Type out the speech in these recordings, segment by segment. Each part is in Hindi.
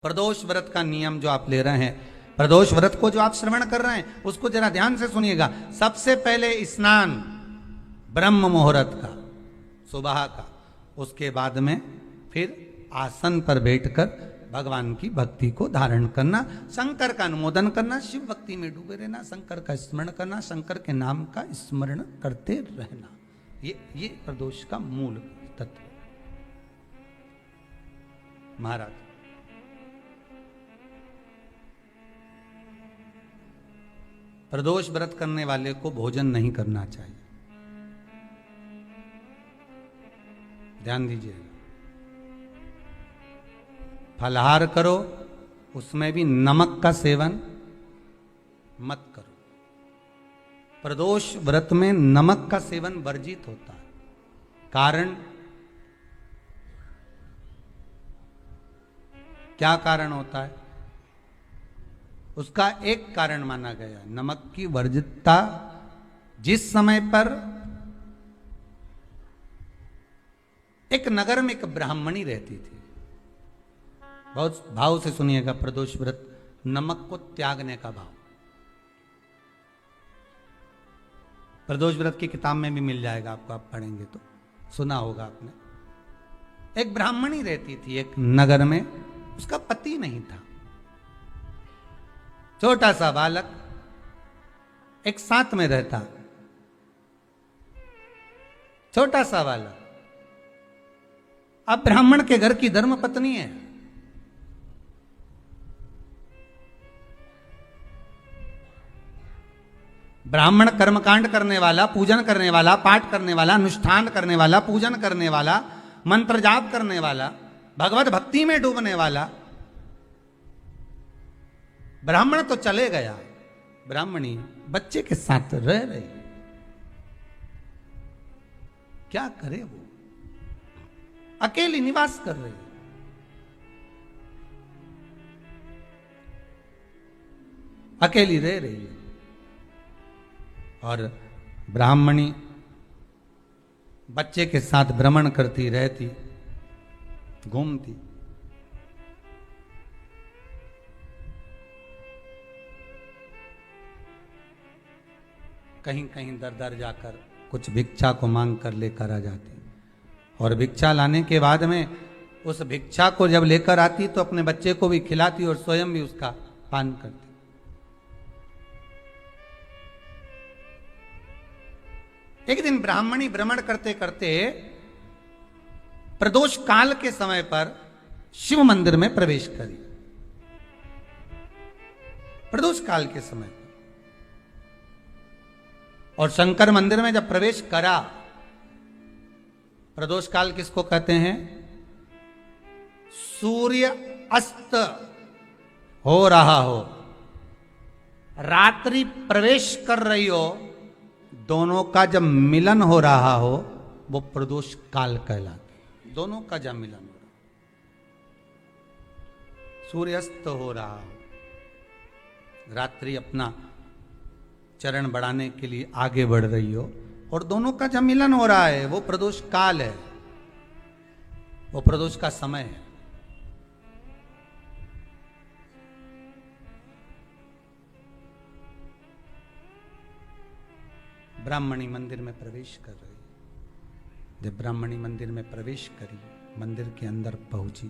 प्रदोष व्रत का नियम जो आप ले रहे हैं, प्रदोष व्रत को जो आप श्रवण कर रहे हैं उसको जरा ध्यान से सुनिएगा। सबसे पहले स्नान ब्रह्म मुहूर्त का, सुबह का, उसके बाद में फिर आसन पर बैठकर भगवान की भक्ति को धारण करना, शंकर का अनुमोदन करना, शिव भक्ति में डूबे रहना, शंकर का स्मरण करना, शंकर के नाम का स्मरण करते रहना। ये प्रदोष का मूल तत्व। महाराज प्रदोष व्रत करने वाले को भोजन नहीं करना चाहिए, ध्यान दीजिएगा। फलाहार करो, उसमें भी नमक का सेवन मत करो। प्रदोष व्रत में नमक का सेवन वर्जित होता है। कारण क्या कारण होता है? उसका एक कारण माना गया, नमक की वर्जितता। जिस समय पर एक नगर में एक ब्राह्मणी रहती थी, बहुत भाव से सुनिएगा, प्रदोष व्रत नमक को त्यागने का भाव। प्रदोष व्रत की किताब में भी मिल जाएगा आपको, आप पढ़ेंगे तो सुना होगा आपने। एक ब्राह्मणी रहती थी एक नगर में, उसका पति नहीं था, छोटा सा बालक एक साथ में रहता, छोटा सा बालक। अब ब्राह्मण के घर की धर्म पत्नी है, ब्राह्मण कर्मकांड करने वाला, पूजन करने वाला, पाठ करने वाला, अनुष्ठान करने वाला, पूजन करने वाला, मंत्र जाप करने वाला, भगवत भक्ति में डूबने वाला। ब्राह्मण तो चले गया, ब्राह्मणी बच्चे के साथ रह रही। क्या करे वो? अकेली निवास कर रही, अकेली रह रही है। और ब्राह्मणी बच्चे के साथ भ्रमण करती रहती, घूमती। कहीं कहीं दर दर जाकर कुछ भिक्षा को मांग कर लेकर आ जाती, और भिक्षा लाने के बाद में उस भिक्षा को जब लेकर आती तो अपने बच्चे को भी खिलाती और स्वयं भी उसका पान करती। एक दिन ब्राह्मणी भ्रमण करते करते प्रदोष काल के समय पर शिव मंदिर में प्रवेश करी। प्रदोष काल के समय पर, और शंकर मंदिर में जब प्रवेश करा, प्रदोष काल किसको कहते हैं? सूर्य अस्त हो रहा हो, रात्रि प्रवेश कर रही हो, दोनों का जब मिलन हो रहा हो वो प्रदोष काल कहलाता। दोनों का जब मिलन हो रहा, सूर्यास्त हो रहा हो, रात्रि अपना चरण बढ़ाने के लिए आगे बढ़ रही हो, और दोनों का जब मिलन हो रहा है, वो प्रदोष काल है, वो प्रदोष का समय है। ब्राह्मणी मंदिर में प्रवेश कर रही। जब ब्राह्मणी मंदिर में प्रवेश करी, मंदिर के अंदर पहुंची,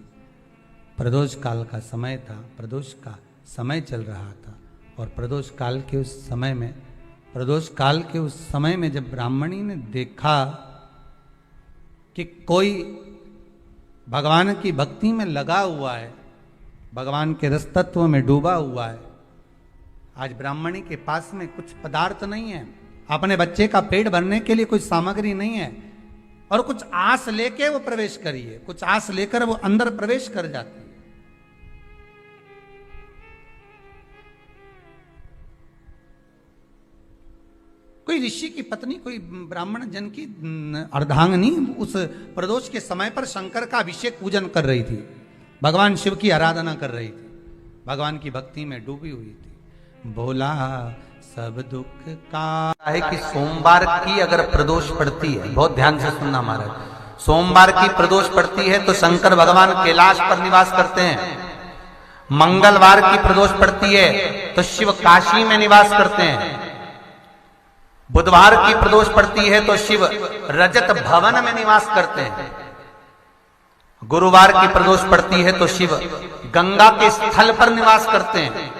प्रदोष काल का समय था, प्रदोष का समय चल रहा था। और प्रदोष काल के उस समय में, प्रदोष काल के उस समय में जब ब्राह्मणी ने देखा कि कोई भगवान की भक्ति में लगा हुआ है, भगवान के रस तत्व में डूबा हुआ है। आज ब्राह्मणी के पास में कुछ पदार्थ नहीं है, अपने बच्चे का पेट भरने के लिए कुछ सामग्री नहीं है, और कुछ आस लेके वो प्रवेश करी है, कुछ आस लेकर वो अंदर प्रवेश कर जाती है। कोई ऋषि की पत्नी, कोई ब्राह्मण जन की अर्धांगिनी उस प्रदोष के समय पर शंकर का अभिषेक पूजन कर रही थी, भगवान शिव की आराधना कर रही थी, भगवान की भक्ति में डूबी हुई थी। बोला सब दुख का है कि सोमवार की अगर प्रदोष पड़ती है, बहुत ध्यान से सुनना महाराज, सोमवार की प्रदोष पड़ती है तो शंकर भगवान कैलाश पर निवास करते हैं, मंगलवार की प्रदोष पड़ती है तो शिव काशी में निवास करते हैं। बुधवार की प्रदोष पड़ती है तो शिव रजत भवन में निवास करते हैं। गुरुवार की प्रदोष पड़ती है तो शिव गंगा के स्थल पर निवास करते हैं।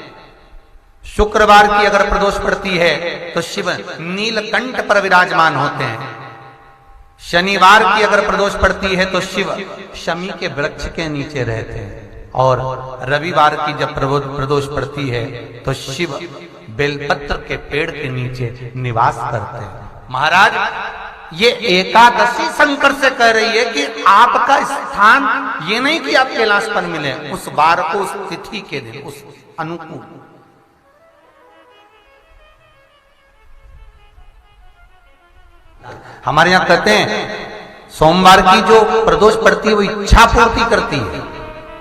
शुक्रवार की अगर प्रदोष पड़ती है तो शिव नीलकंठ पर विराजमान होते हैं। शनिवार की अगर प्रदोष पड़ती है तो शिव शमी के वृक्ष के नीचे रहते हैं। और रविवार की जब प्रदोष पड़ती है तो शिव बेलपत्र के पेड़ के नीचे निवास करते हैं। महाराज, ये एकादशी शंकर से कह रही है कि आपका स्थान ये नहीं कि आप कैलाश पर मिले, उस वार को, उस तिथि के दिन, उस अनुकूल। हमारे यहां कहते हैं सोमवार की जो प्रदोष पड़ती है वो इच्छा पूर्ति करती है।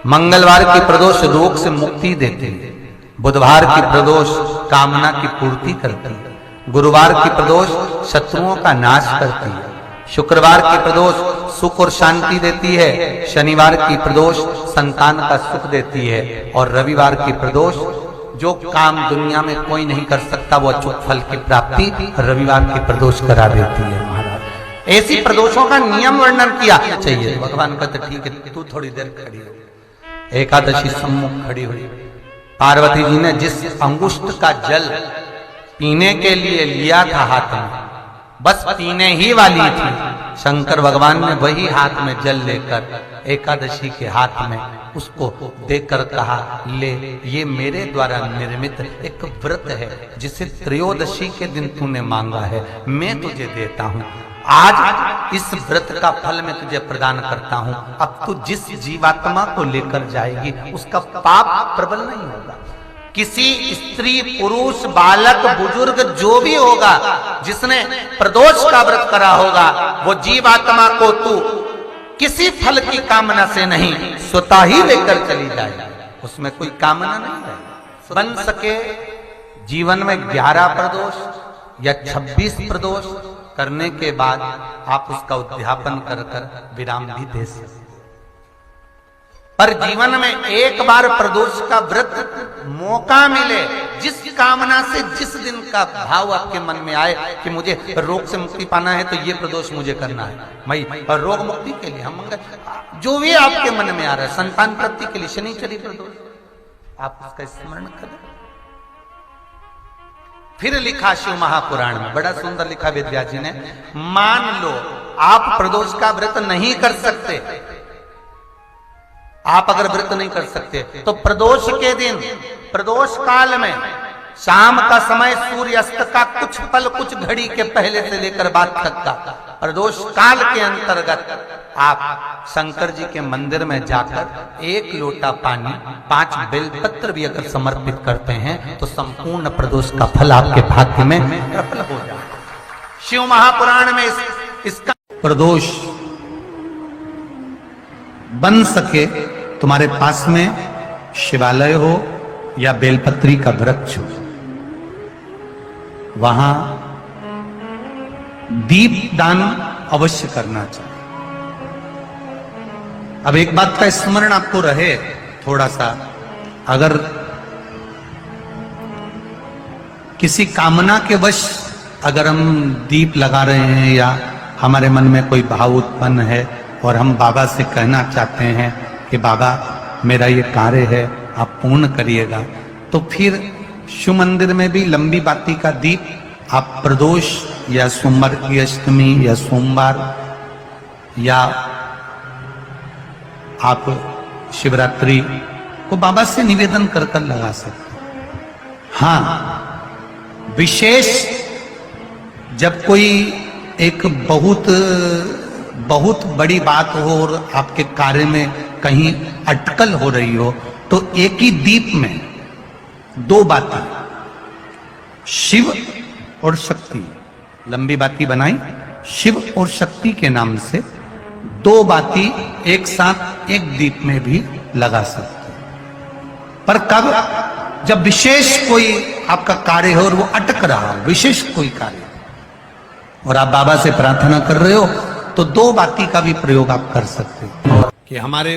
मंगलवार की प्रदोष रोग से मुक्ति देती है। बुधवार की प्रदोष कामना की पूर्ति करती है। गुरुवार की प्रदोष शत्रुओं का नाश करती है। शुक्रवार की प्रदोष सुख और शांति देती है। शनिवार की प्रदोष संतान का सुख देती है। और रविवार की प्रदोष जो काम दुनिया में कोई नहीं कर सकता वो अचूक फल की प्राप्ति रविवार की प्रदोष करा देती है। महाराज, ऐसी प्रदोषों का नियम वर्णन किया चाहिए। भगवान कहते ठीक है, तू थोड़ी देर खड़ी हो। एकादशी सम्मुख खड़ी हुई। पार्वती जी ने जिस अंगुष्ठ का जल पीने के लिए लिया था हाथ में, बस पीने ही वाली थी, शंकर भगवान ने वही हाथ में जल लेकर एकादशी के हाथ में उसको देकर कहा, ले, ये मेरे द्वारा निर्मित एक व्रत है जिसे त्रयोदशी के दिन तूने मांगा है, मैं तुझे देता हूं। आज इस व्रत का फल मैं तुझे प्रदान करता हूं। अब तू जिस जीवात्मा को लेकर जाएगी उसका पाप प्रबल नहीं होगा। किसी स्त्री, पुरुष, बालक, बुजुर्ग जो भी होगा जिसने प्रदोष का व्रत करा होगा, वो जीवात्मा को तू किसी फल की कामना से नहीं, स्वतः ही लेकर चली जाए। उसमें कोई कामना नहीं है। बन सके जीवन में 11 प्रदोष या 26 प्रदोष करने के बाद आप उसका उद्यापन कर विराम भी दे सकते। पर जीवन में एक बार प्रदोष का व्रत मौका मिले, जिस कामना से, जिस दिन का भाव आपके मन में आए कि मुझे रोग से मुक्ति पाना है तो ये प्रदोष मुझे करना है, मैं रोग मुक्ति के लिए, हम जो भी आपके मन में आ रहा है, संतान प्राप्ति के लिए शनिचरी प्रदोष, आप उसका स्मरण करें। फिर लिखा शिव महापुराण में, बड़ा सुंदर लिखा वेदव्यास जी ने, मान लो आप प्रदोष का व्रत नहीं कर सकते, आप अगर व्रत नहीं कर सकते तो प्रदोष के दिन, प्रदोष काल में शाम का समय सूर्यास्त का कुछ पल, कुछ घड़ी के पहले से लेकर बाद तक का प्रदोष काल के अंतर्गत आप शंकर जी के मंदिर में जाकर 1 लोटा पानी, 5 बेलपत्र भी अगर समर्पित करते हैं तो संपूर्ण प्रदोष का फल आपके भाग्य में प्रबल हो जाए। शिव महापुराण में इसका प्रदोष बन सके, तुम्हारे पास में शिवालय हो या बेलपत्री का वृक्ष हो, वहां दीप दान अवश्य करना चाहिए। अब एक बात का स्मरण आपको रहे थोड़ा सा, अगर किसी कामना के वश अगर हम दीप लगा रहे हैं या हमारे मन में कोई भाव उत्पन्न है और हम बाबा से कहना चाहते हैं कि बाबा मेरा ये कार्य है आप पूर्ण करिएगा, तो फिर शिव मंदिर में भी लंबी बाती का दीप आप प्रदोष या सोमवार की अष्टमी या सोमवार या आप शिवरात्रि को बाबा से निवेदन कर कर लगा सकते हैं। हाँ, विशेष जब कोई एक बहुत बड़ी बात हो और आपके कार्य में कहीं अटकल हो रही हो तो एक ही दीप में 2 बाती, शिव और शक्ति, लंबी बाती बनाई शिव और शक्ति के नाम से 2 बाती एक साथ एक दीप में भी लगा सकते हैं। पर कब? जब विशेष कोई आपका कार्य हो और वो अटक रहा हो, विशेष कोई कार्य, और आप बाबा से प्रार्थना कर रहे हो तो 2 बाती का भी प्रयोग आप कर सकते हो। कि हमारे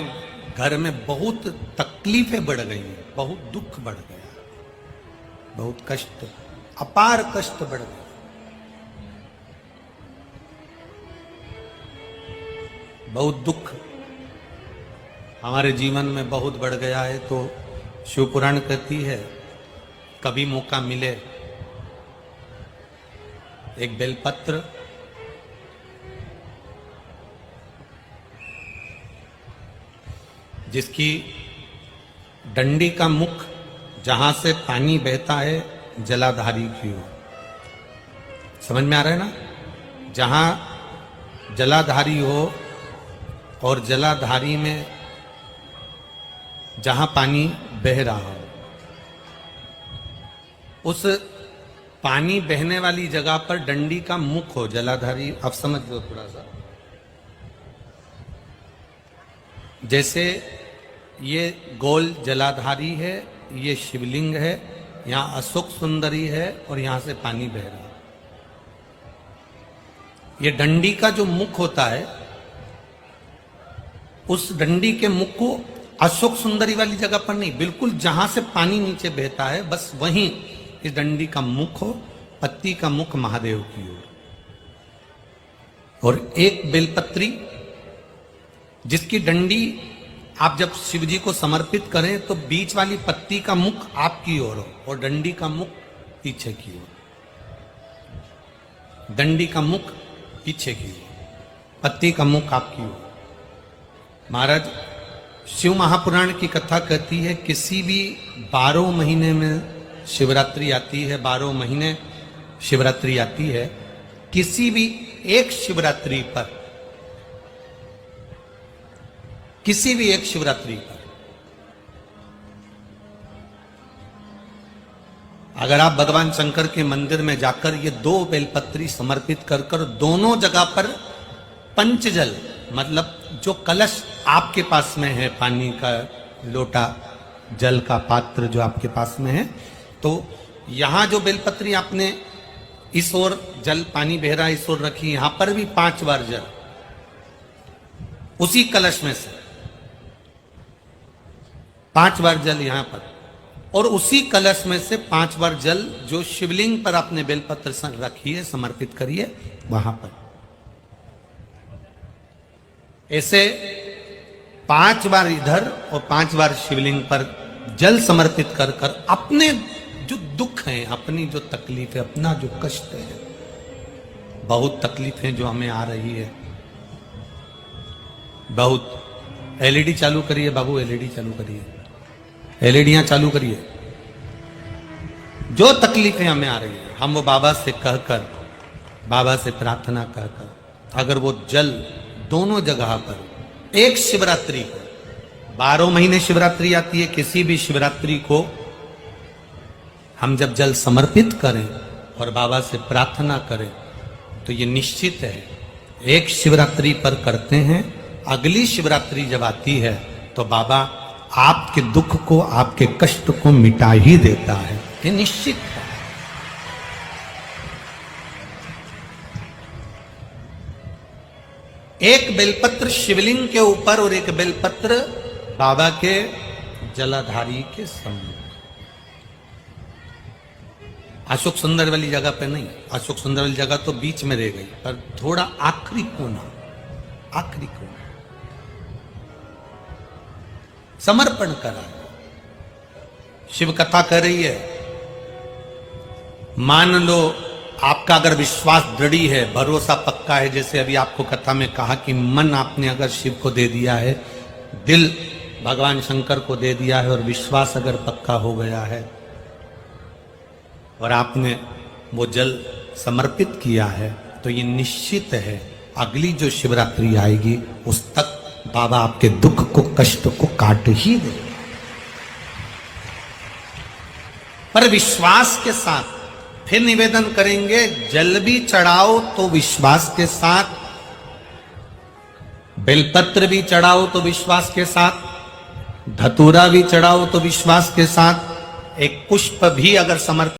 घर में बहुत तकलीफें बढ़ गई हैं, बहुत दुख बढ़ गया, बहुत कष्ट, अपार कष्ट बढ़ गया। बहुत दुख हमारे जीवन में बहुत बढ़ गया है। तो शिव पुराण कहती है कभी मौका मिले एक बेलपत्र जिसकी डंडी का मुख जहां से पानी बहता है जलाधारी की ओर, समझ में आ रहा है ना? जहां जलाधारी हो और जलाधारी में जहां पानी बह रहा हो, उस पानी बहने वाली जगह पर डंडी का मुख हो, जलाधारी। आप समझ लो थोड़ा सा, जैसे ये गोल जलाधारी है, ये शिवलिंग है, यहां अशोक सुंदरी है और यहां से पानी बह रहा है। ये डंडी का जो मुख होता है, उस डंडी के मुख को अशोक सुंदरी वाली जगह पर नहीं, बिल्कुल जहां से पानी नीचे बहता है बस वहीं इस डंडी का मुख हो, पत्ती का मुख महादेव की ओर। और एक बेलपत्री जिसकी डंडी आप जब शिव जी को समर्पित करें तो बीच वाली पत्ती का मुख आपकी ओर हो और डंडी का मुख पीछे की ओर, डंडी का मुख पीछे की ओर, पत्ती का मुख आपकी ओर। महाराज शिव महापुराण की कथा कहती है किसी भी 12 महीने में शिवरात्रि आती है, 12 महीने शिवरात्रि आती है, किसी भी एक शिवरात्रि पर, किसी भी एक शिवरात्रि पर अगर आप भगवान शंकर के मंदिर में जाकर ये 2 बेलपत्री समर्पित कर दोनों जगह पर पंचजल, मतलब जो कलश आपके पास में है, पानी का लोटा, जल का पात्र जो आपके पास में है, तो यहां जो बेलपत्री आपने इस ओर जल पानी बह रहा इस ओर रखी, यहां पर भी 5 बार जल उसी कलश में से 5 बार जल यहां पर, और उसी कलश में से 5 बार जल जो शिवलिंग पर आपने बेलपत्र रखी है समर्पित करिए वहां पर। ऐसे 5 बार इधर और 5 बार शिवलिंग पर जल समर्पित कर अपने जो दुख हैं, अपनी जो तकलीफ है, अपना जो कष्ट है, बहुत तकलीफें जो हमें आ रही है, बहुत। एलईडी चालू करिए बाबू, एलईडी चालू करिए, एलईडियां चालू करिए। जो तकलीफें हमें आ रही है हम वो बाबा से कहकर, बाबा से प्रार्थना कहकर, अगर वो जल दोनों जगह पर एक शिवरात्रि को, 12 महीने शिवरात्रि आती है, किसी भी शिवरात्रि को हम जब जल समर्पित करें और बाबा से प्रार्थना करें तो ये निश्चित है एक शिवरात्रि पर करते हैं, अगली शिवरात्रि जब आती है तो बाबा आपके दुख को, आपके कष्ट को मिटा ही देता है, ये निश्चित है। एक बेलपत्र शिवलिंग के ऊपर और एक बेलपत्र बाबा के जलाधारी के सम्मुख, अशोक सुंदर वाली जगह पे नहीं, अशोक सुंदर वाली जगह तो बीच में रह गई, पर थोड़ा आखिरी कोना, आखिरी कोना समर्पण करा। शिव कथा कह रही है, मान लो आपका अगर विश्वास दृढ़ है, भरोसा पक्का है, जैसे अभी आपको कथा में कहा कि मन आपने अगर शिव को दे दिया है, दिल भगवान शंकर को दे दिया है और विश्वास अगर पक्का हो गया है और आपने वो जल समर्पित किया है, तो ये निश्चित है अगली जो शिवरात्रि आएगी उस तक बाबा आपके दुख को, कष्ट को काट ही दे। पर विश्वास के साथ फिर निवेदन करेंगे, जल भी चढ़ाओ तो विश्वास के साथ, बेलपत्र भी चढ़ाओ तो विश्वास के साथ, धतूरा भी चढ़ाओ तो विश्वास के साथ, एक पुष्प भी अगर समर्पित